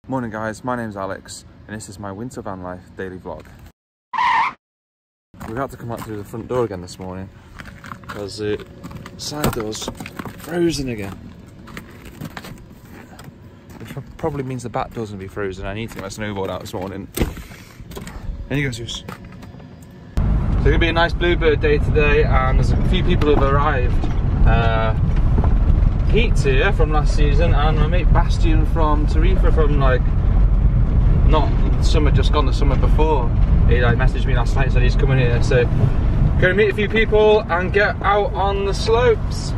Morning guys, my name's Alex and this is my winter van life daily vlog. We've had to come out through the front door again this morning because the side door's frozen again. Which probably means the back door's gonna be frozen. I need to get my snowboard out this morning. In you go, Zeus. So it's gonna be a nice bluebird day today and there's a few people who've arrived. Pete's here from last season and my mate Bastian from Tarifa from like, not the summer just gone, the summer before. He like messaged me last night, said he's coming here. So gonna meet a few people and get out on the slopes.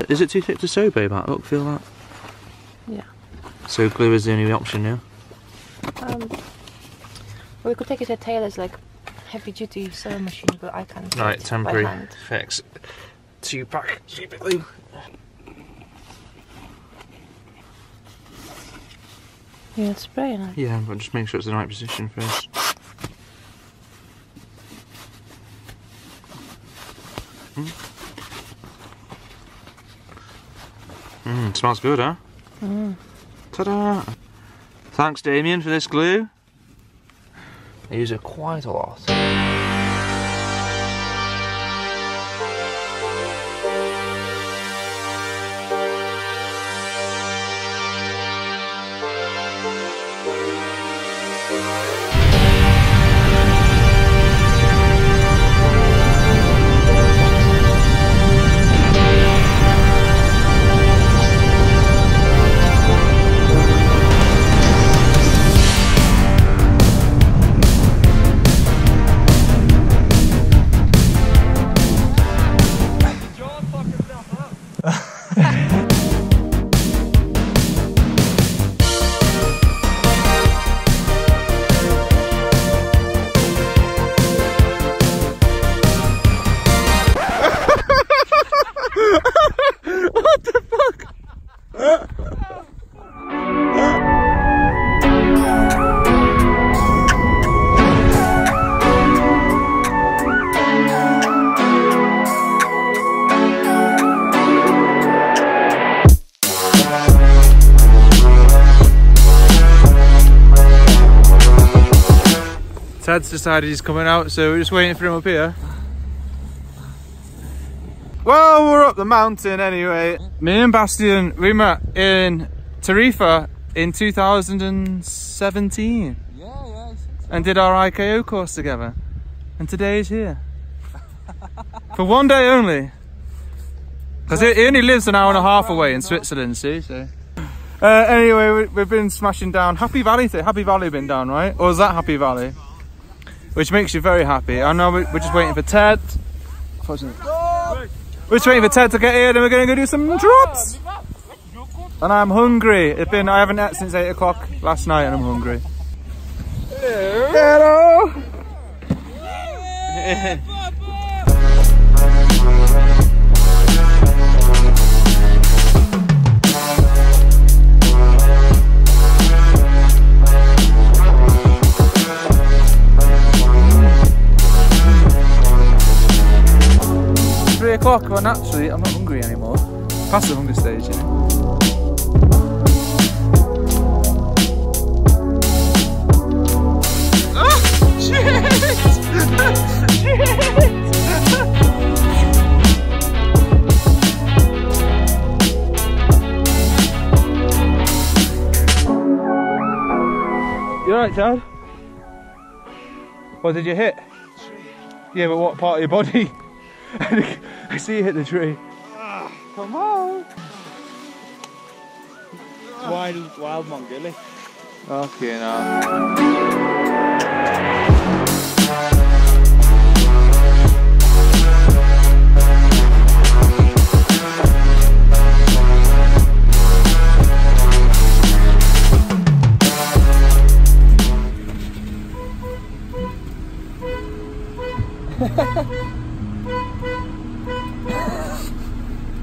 Is it too thick to sew, babe? Look, feel that? Yeah. So glue is the only option now? Well, we could take it to a tailor's like heavy duty sewing machine, but I can't. Right, temporary fix. 2-pack super glue. Yeah, it's spraying it. Yeah, but just make sure it's in the right position first. Smells good, huh? Ta-da! Thanks, Damien, for this glue. I use it quite a lot. Ted's decided he's coming out, so we're just waiting for him up here. Well, we're up the mountain anyway. Me and Bastian, we met in Tarifa in 2017. Yeah, and did our 𝐈𝐭 course together. And today he's here. For one day only. Because he only lives an hour and a half away in Switzerland, see? So. Anyway, we've been smashing down Happy Valley. Happy Valley been down, right? Or is that Happy Valley? Which makes you very happy. I know we're just waiting for Ted. We're just waiting for Ted to get here, then we're going to go do some drops. And I'm hungry. I haven't ate since 8 o'clock last night and I'm hungry. Hello. Hello. 3 o'clock, well naturally I'm not hungry anymore. Past the hunger stage, you know. Oh, shit! You alright, Chad? What did you hit? Yeah, but what part of your body? I see you hit the tree. Come on! Wild Mongolian. Okay, now.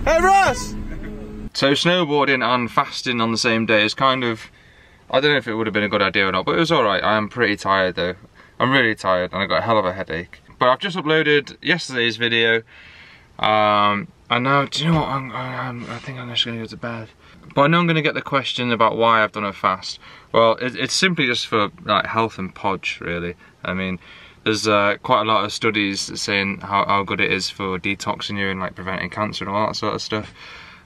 Hey Ross! So snowboarding and fasting on the same day is kind of, I don't know if it would have been a good idea or not, but it was alright. I am pretty tired though. I'm really tired and I got a hell of a headache. But I've just uploaded yesterday's video and now, do you know what, I think I'm just going to go to bed. But I know I'm going to get the question about why I've done a fast. Well, it's simply just for like health and podge, really. I mean, there's quite a lot of studies saying how good it is for detoxing you and like preventing cancer and all that sort of stuff.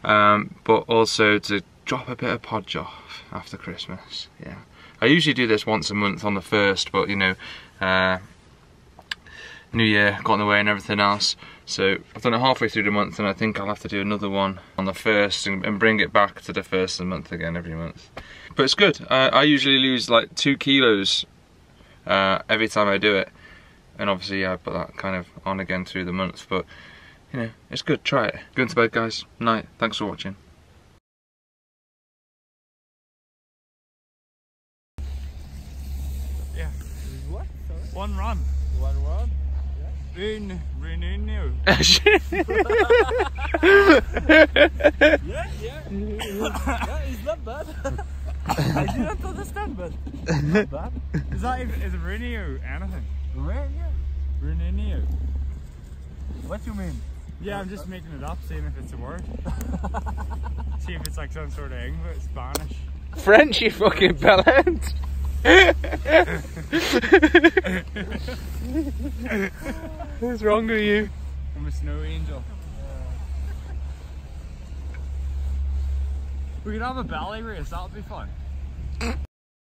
But also to drop a bit of podge off after Christmas. Yeah, I usually do this once a month on the 1st, but you know, New Year got in the way and everything else. So I've done it halfway through the month, and I think I'll have to do another one on the 1st and bring it back to the 1st of the month again every month. But it's good. I usually lose like 2 kilos every time I do it, and obviously I put that kind of on again through the month. But you know, it's good. Try it. Going to bed, guys. Night. Thanks for watching. Yeah. What? Sorry? One run. One run? Yeah. Renew. Yeah. Yeah, it's not bad. I didn't understand, but it's not bad. Is renew anything? Renew. What you mean? Yeah, I'm just making it up, seeing if it's a word. See if it's like some sort of English, Spanish. French, you fucking bellend. What's wrong with you? I'm a snow angel. We could have a ballet race, that would be fun.